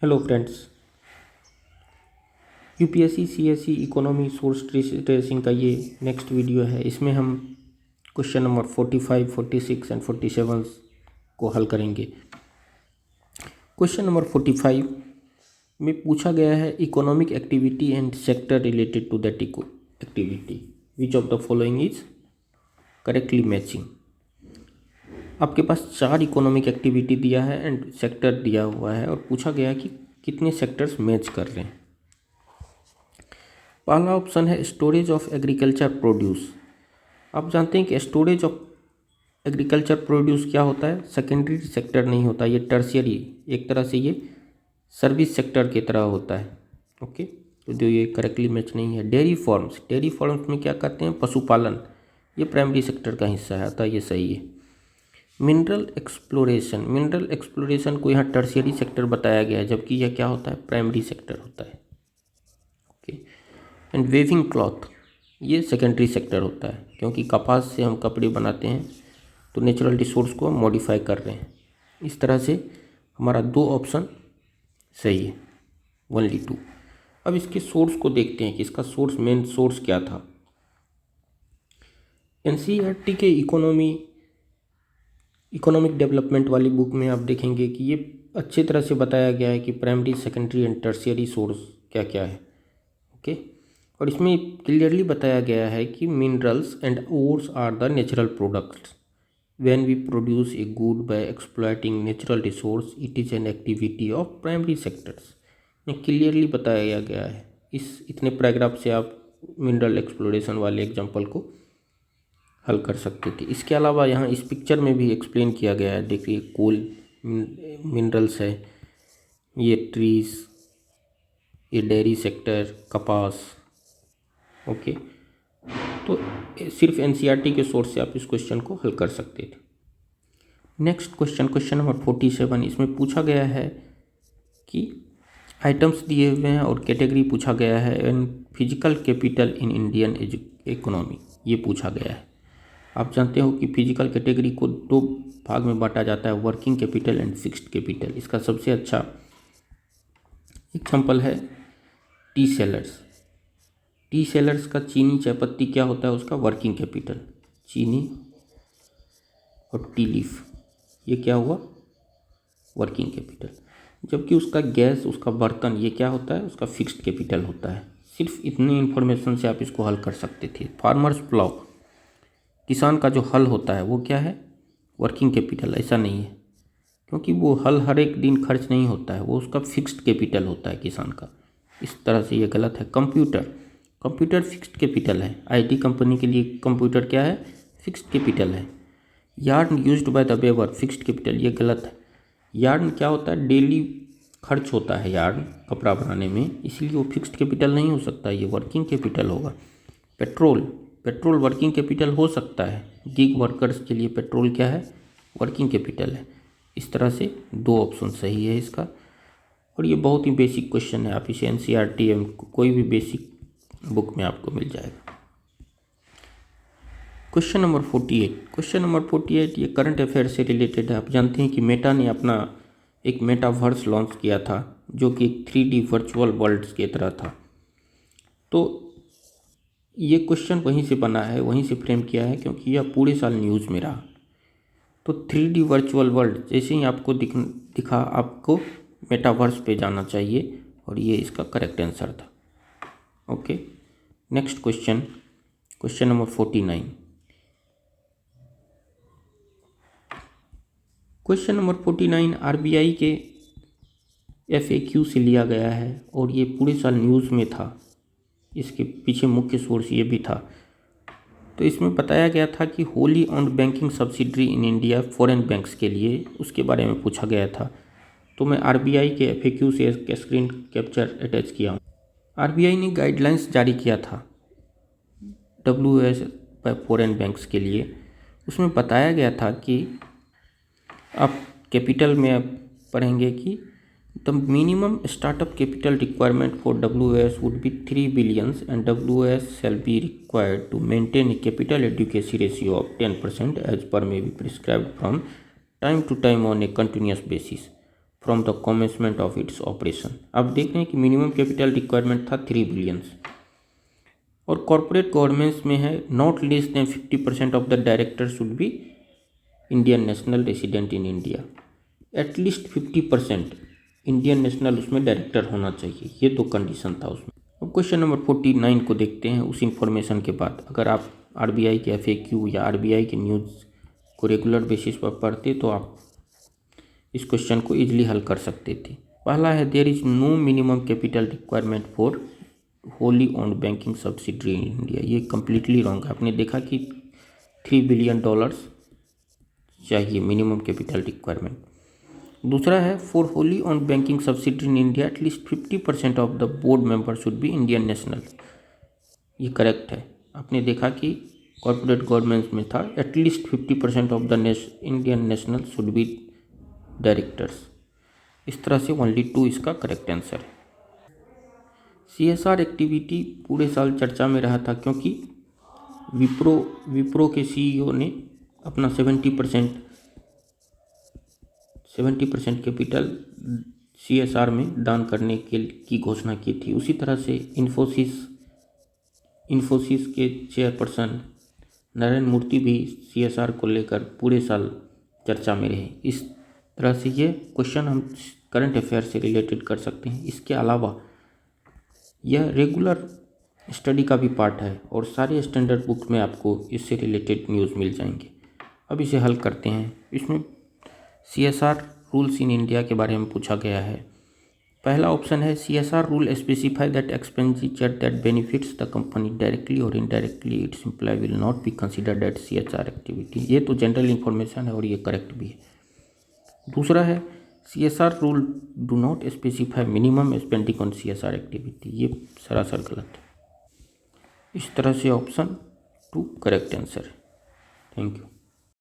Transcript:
Hello friends. UPSC CSC economy source tracing का ये next video है। इसमें हम क्वेश्चन नंबर 45, 46 एंड 47 को हल करेंगे। क्वेश्चन नंबर 45 में पूछा गया है economic activity and sector related to that activity which of the following is correctly matching. आपके पास 4 इकोनॉमिक एक्टिविटी दिया है एंड सेक्टर दिया हुआ है और पूछा गया है कि कितने सेक्टर्स मैच कर रहे हैं। पहला ऑप्शन है स्टोरेज ऑफ एग्रीकल्चर प्रोड्यूस। आप जानते हैं कि स्टोरेज ऑफ एग्रीकल्चर प्रोड्यूस क्या होता है, सेकेंडरी सेक्टर नहीं होता, ये टर्शियरी, एक तरह से ये सर्विस सेक्टर की तरह होता है। ओके, तो जो ये करेक्टली मैच नहीं है। डेयरी फार्म्स में क्या करते हैं, पशुपालन, ये प्राइमरी सेक्टर का हिस्सा है, अतः ये सही है। मिनरल एक्सप्लोरेशन को यहाँ टर्शियरी सेक्टर बताया गया है, जबकि यह क्या होता है, प्राइमरी सेक्टर होता है। ओके, एंड वेविंग क्लॉथ, ये सेकेंडरी सेक्टर होता है, क्योंकि कपास से हम कपड़े बनाते हैं तो नेचुरल रिसोर्स को हम मॉडिफाई कर रहे हैं। इस तरह से हमारा 2 ऑप्शन सही है, ओनली 2। अब इसके सोर्स को देखते हैं कि इसका मेन सोर्स क्या था। एनसीईआरटी के इकोनॉमिक डेवलपमेंट वाली बुक में आप देखेंगे कि ये अच्छी तरह से बताया गया है कि primary, secondary and tertiary source क्या क्या है। ओके, और इसमें क्लियरली बताया गया है कि minerals and ores are the natural products when we produce a good by exploiting natural resource, it is an activity of primary sectors. ये क्लियरली बताया गया है। इस इतने पैराग्राफ से आप मिनरल एक्सप्लोरेशन वाले एग्जाम्पल को हल कर सकते थे। इसके अलावा यहाँ इस पिक्चर में भी एक्सप्लेन किया गया है। देखिए, कोल मिनरल्स है, ये ट्रीज, ये डेयरी सेक्टर, कपास। ओके, तो सिर्फ एनसीईआरटी के सोर्स से आप इस क्वेश्चन को हल कर सकते थे। नेक्स्ट क्वेश्चन नंबर 47, इसमें पूछा गया है कि आइटम्स दिए हुए हैं और कैटेगरी पूछा गया है and physical capital in Indian economy, ये पूछा गया है। आप जानते हो कि फिजिकल कैटेगरी को 2 भाग में बांटा जाता है, working capital and fixed capital. इसका सबसे अच्छा एग्जाम्पल है टी सेलर्स का चीनी चायपत्ती क्या होता है, उसका वर्किंग कैपिटल, चीनी और टी लीफ, ये क्या हुआ, वर्किंग कैपिटल। जबकि उसका गैस, उसका बर्तन, ये क्या होता है, उसका फिक्स्ड कैपिटल होता है। सिर्फ इतनी इन्फॉर्मेशन से आप इसको हल कर सकते थे। फार्मर्स प्लाउ, किसान का जो हल होता है वो क्या है, वर्किंग कैपिटल। ऐसा नहीं है, क्योंकि वो हल हर एक दिन खर्च नहीं होता है, वो उसका फिक्स्ड कैपिटल होता है किसान का। इस तरह से ये गलत है। कंप्यूटर फिक्स्ड कैपिटल है। आईटी कंपनी के लिए कंप्यूटर क्या है, फिक्स्ड कैपिटल है। Yarn used by the weaver, fixed capital, ये गलत है। यार्न क्या होता है, डेली खर्च होता है यार्न कपड़ा बनाने में, इसलिए वो फिक्स्ड कैपिटल नहीं हो सकता, ये वर्किंग कैपिटल होगा। पेट्रोल वर्किंग कैपिटल हो सकता है, गिग वर्कर्स के लिए पेट्रोल क्या है, वर्किंग कैपिटल है। इस तरह से 2 ऑप्शन सही है इसका। और ये बहुत ही बेसिक क्वेश्चन है, आप इसे एनसीईआरटी में कोई भी बेसिक बुक में आपको मिल जाएगा। क्वेश्चन नंबर 48 ये करंट अफेयर से रिलेटेड है। आप जानते हैं कि मेटा ने अपना एक मेटावर्स लॉन्च किया था, जो कि 3D वर्चुअल वर्ल्ड की तरह था। तो ये क्वेश्चन वहीं से बना है, वहीं से फ्रेम किया है, क्योंकि यह पूरे साल न्यूज़ में रहा। तो 3D वर्चुअल वर्ल्ड जैसे ही आपको दिखा, आपको मेटावर्स पे जाना चाहिए, और ये इसका करेक्ट आंसर था। Okay, next question number 49। Question number 49 RBI के FAQ से लिया गया है, और ये पूरे साल न्यूज़ में था। इसके पीछे मुख्य सोर्स ये भी था। तो इसमें बताया गया था कि Holi owned banking subsidiary in India foreign banks के लिए, उसके बारे में पूछा गया था। तो मैं आरबीआई के FAQ से एक स्क्रीन कैप्चर अटैच किया हूँ। आरबीआई ने गाइडलाइंस जारी किया था WS फॉरेन बैंक्स के लिए। उसमें बताया गया था कि आप कैपिटल में आप पढ़ेंगे कि the minimum startup capital requirement for WS would be 3 billion and WS shall be required to maintain a capital adequacy ratio of 10% as per may be prescribed from time to time on a continuous basis from the कॉमेंसमेंट of its operation. आप देख रहे हैं कि minimum capital requirement था 3 billion. और corporate governance में है not less than 50% of the director should be Indian national resident in India. At least 50% Indian national उसमें डायरेक्टर होना चाहिए, ये तो कंडीशन था उसमें। अब क्वेश्चन नंबर 49 को देखते हैं। उस इंफॉर्मेशन के बाद अगर आप आरबीआई के FAQ या आरबीआई के न्यूज़ को रेगुलर बेसिस पर पढ़ते तो आप इस क्वेश्चन को इजीली हल कर सकते थे। पहला है there is no minimum capital requirement for wholly owned banking subsidiary in India. ये कम्प्लीटली रॉन्ग है। आपने देखा कि $3 बिलियन चाहिए मिनिमम कैपिटल रिक्वायरमेंट। दूसरा है for wholly owned banking subsidiary in India at least 50% of the board member should be Indian national. ये correct है। आपने देखा कि कॉर्पोरेट गवर्नेंस में था at least 50% of the Indian national should be directors. इस तरह से ओनली 2 इसका करेक्ट आंसर है। CSR एक्टिविटी पूरे साल चर्चा में रहा था क्योंकि विप्रो के CEO ने अपना 70% कैपिटल CSR में दान करने की घोषणा की थी। उसी तरह से इन्फोसिस के चेयरपर्सन नारायण मूर्ति भी CSR को लेकर पूरे साल चर्चा में रहे। इस तरह से ये क्वेश्चन हम करंट अफेयर से रिलेटेड कर सकते हैं। इसके अलावा यह रेगुलर स्टडी का भी पार्ट है और सारे स्टैंडर्ड बुक में आपको इससे रिलेटेड न्यूज़ मिल जाएंगे। अब इसे हल करते हैं। इसमें CSR रूल्स इन इंडिया के बारे में पूछा गया है। पहला ऑप्शन है CSR rule specify that expenditure that benefits the company directly और indirectly its employ will not be considered at CSR activity. ये तो जनरल इन्फॉर्मेशन है और ये करेक्ट भी है। दूसरा है CSR rule do not specify minimum spending on CSR activity. ये सरासर गलत है। इस तरह से ऑप्शन 2 करेक्ट आंसर है। Thank you.